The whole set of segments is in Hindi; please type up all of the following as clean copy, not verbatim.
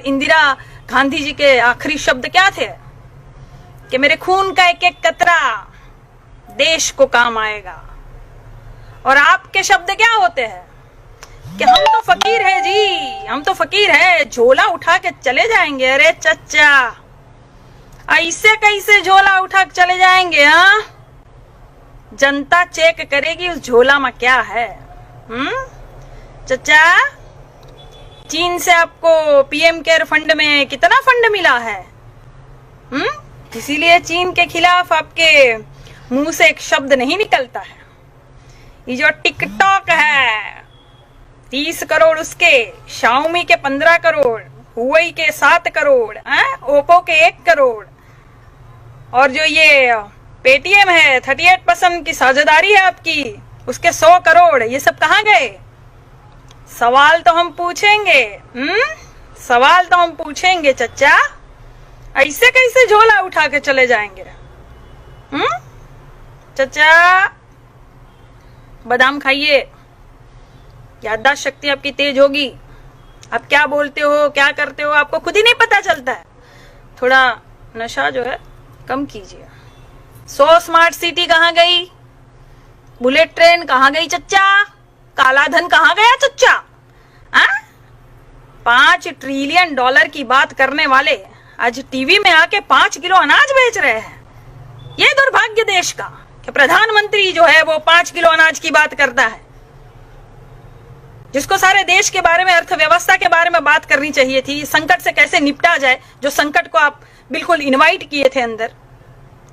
इंदिरा गांधी जी के आखिरी शब्द क्या थे कि मेरे खून का एक एक कतरा देश को काम आएगा। और आपके शब्द क्या होते हैं कि हम तो फकीर है जी, हम तो फकीर है, झोला उठा के चले जाएंगे। अरे चच्चा, ऐसे कैसे झोला उठा के चले जाएंगे? हाँ, जनता चेक करेगी उस झोला में क्या है। चच्चा, चीन से आपको पीएम केयर फंड में कितना फंड मिला है? इसीलिए चीन के खिलाफ आपके मुंह से एक शब्द नहीं निकलता है। ये जो टिकटॉक है 30 करोड़ उसके, शाओमी के 15 करोड़, हुआई के 7 करोड़, ओप्पो के 1 करोड़, और जो ये पेटीएम है 38% की साझेदारी है आपकी, उसके 100 करोड़, ये सब कहाँ गए? सवाल तो हम पूछेंगे, सवाल तो हम पूछेंगे चच्चा। ऐसे कैसे झोला उठा के चले जाएंगे? चच्चा, बादाम खाइए, याददाश्त शक्ति आपकी तेज होगी। आप क्या बोलते हो, क्या करते हो, आपको खुद ही नहीं पता चलता है। थोड़ा नशा जो है कम कीजिए। 100 स्मार्ट सिटी कहाँ गई? बुलेट ट्रेन कहाँ गई चच्चा? काला धन कहाँ गया चच्चा? 5 ट्रिलियन डॉलर की बात करने वाले आज टीवी में आके 5 किलो अनाज बेच रहे हैं। ये दुर्भाग्य देश का कि प्रधानमंत्री जो है वो 5 किलो अनाज की बात करता है, जिसको सारे देश के बारे में, अर्थव्यवस्था के बारे में बात करनी चाहिए थी, संकट से कैसे निपटा जाए, जो संकट को आप बिल्कुल इनवाइट किए थे अंदर,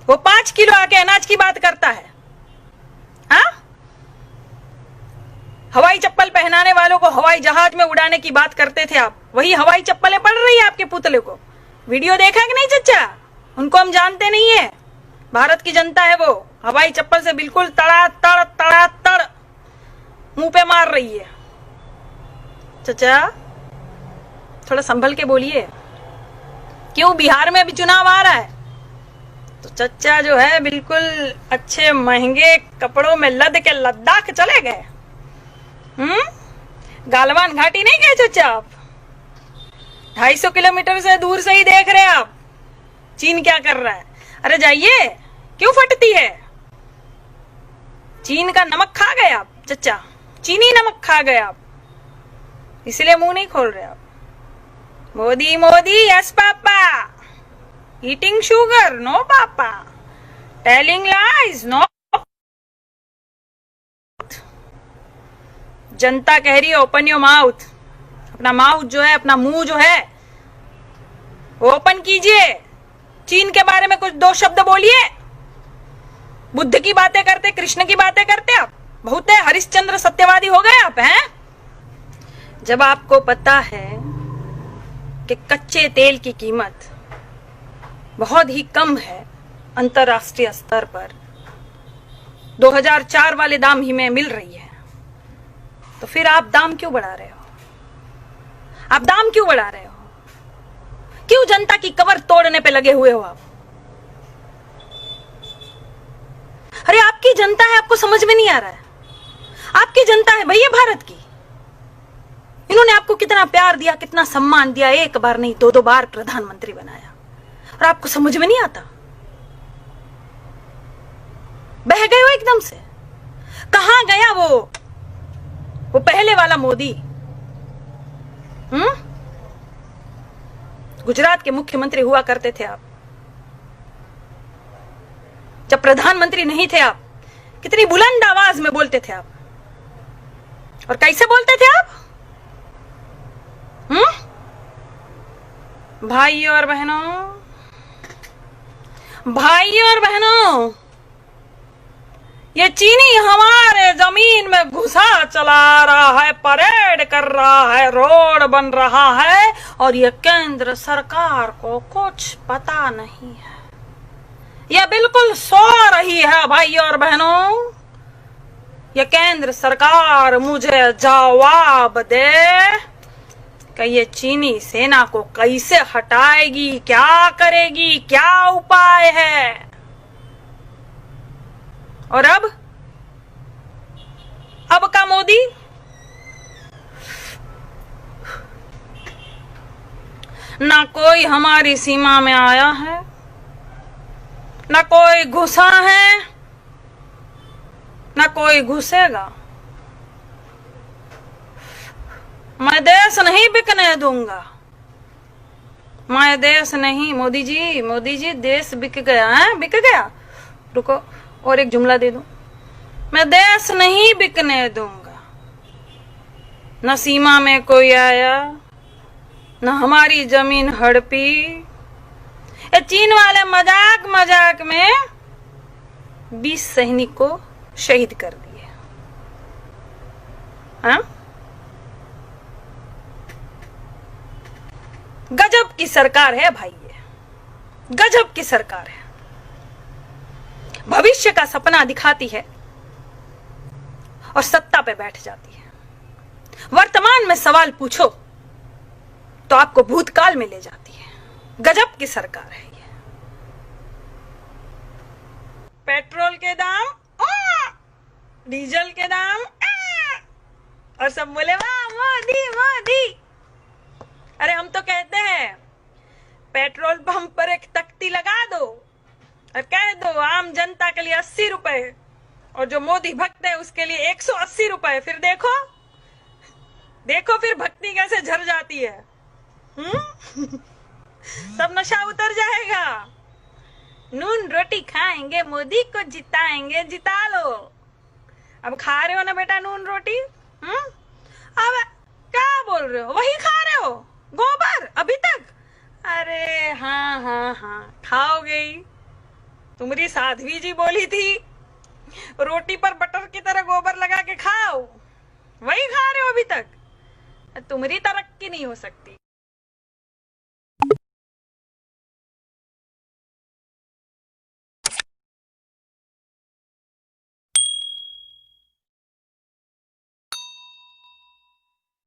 वो 5 किलो आके अनाज की बात करता है। हवाई चप्पल पहनाने वालों को हवाई जहाज में उड़ाने की बात करते थे आप, वही हवाई चप्पलें पड़ रही है आपके पुतले को। वीडियो देखा कि नहीं चच्चा? उनको हम जानते नहीं है, भारत की जनता है वो, हवाई चप्पल से बिल्कुल तड़ा तड़ मुंह पे मार रही है। चचा, थोड़ा संभल के बोलिए। क्यों? बिहार में अभी चुनाव आ रहा है, तो चचा जो है बिल्कुल अच्छे महंगे कपड़ों में लद के लद्दाख चले गए। गालवान घाटी नहीं गए चचा आप? 250 किलोमीटर से दूर से ही देख रहे हैं आप चीन क्या कर रहा है। अरे जाइए, क्यों फटती है? चीन का नमक खा गए आप चचा, चीनी नमक खा गए आप, इसलिए मुंह नहीं खोल रहे आप। Modi Modi, yes papa, eating sugar, no papa, telling lies, no. जनता कह रही है ओपन योर माउथ। अपना माउथ जो है, अपना मुंह जो है ओपन कीजिए। चीन के बारे में कुछ 2 शब्द बोलिए। बुद्ध की बातें करते, कृष्ण की बातें करते आप, बहुत है, हरिश्चंद्र सत्यवादी हो गए आप हैं। जब आपको पता है कि कच्चे तेल की कीमत बहुत ही कम है अंतरराष्ट्रीय स्तर पर, 2004 वाले दाम ही में मिल रही है, तो फिर आप दाम क्यों बढ़ा रहे हो? आप दाम क्यों बढ़ा रहे हो? क्यों जनता की कबर तोड़ने पे लगे हुए हो आप? अरे आपकी जनता है, आपको समझ में नहीं आ रहा है? आपकी जनता है भैया भारत की। इन्होंने आपको कितना प्यार दिया, कितना सम्मान दिया, 1 बार नहीं 2-2 बार प्रधानमंत्री बनाया, और आपको समझ में नहीं आता? बह गए हो एकदम से। कहां गया वो पहले वाला मोदी? गुजरात के मुख्यमंत्री हुआ करते थे आप, जब प्रधानमंत्री नहीं थे आप, कितनी बुलंद आवाज में बोलते थे आप, और कैसे बोलते थे आप? भाइयों और बहनों, ये चीनी हमारे जमीन में घुसा चला रहा है, परेड कर रहा है, रोड बन रहा है, और ये केंद्र सरकार को कुछ पता नहीं है। ये बिल्कुल सो रही है भाइयों और बहनों। ये केंद्र सरकार मुझे जवाब दे कि ये चीनी सेना को कैसे हटाएगी, क्या करेगी, क्या उपाय है। और अब का मोदी कोई हमारी सीमा में आया है, न कोई घुसा है, न कोई घुसेगा। मैं देश नहीं बिकने दूंगा। मैं देश नहीं। मोदी जी देश बिक गया है, बिक गया। रुको और एक जुमला दे दूं। मैं देश नहीं बिकने दूंगा। न सीमा में कोई आया, न हमारी जमीन हड़पी। ये चीन वाले मजाक मजाक में 20 सैनिक को शहीद कर दिए। हाँ? गजब की सरकार है भाई, ये गजब की सरकार है। भविष्य का सपना दिखाती है और सत्ता पे बैठ जाती है। वर्तमान में सवाल पूछो तो आपको भूतकाल में ले जाती है। गजब की सरकार है ये। पेट्रोल के दाम, डीजल के दाम, और सब बोले वाह मोदी मोदी। अरे हम तो कहते हैं पेट्रोल पंप पर एक तख्ती लगा दो और कह दो आम जनता के लिए 80 रुपए और जो मोदी भक्त है उसके लिए 180 रुपए। फिर देखो देखो फिर भक्ति कैसे झर जाती है। सब नशा उतर जाएगा। नून रोटी खाएंगे, मोदी को जिताएंगे, जिता लो। अब खा रहे हो ना बेटा नून रोटी? अब क्या बोल रहे हो? वही खा रहे हो गोबर अभी तक? अरे हाँ हाँ हाँ खाओगे ही। तुम्हारी साध्वी जी बोली थी रोटी पर बटर की तरह गोबर लगा के खाओ, वही खा रहे हो अभी तक। तुम्हारी तरक्की नहीं हो सकती।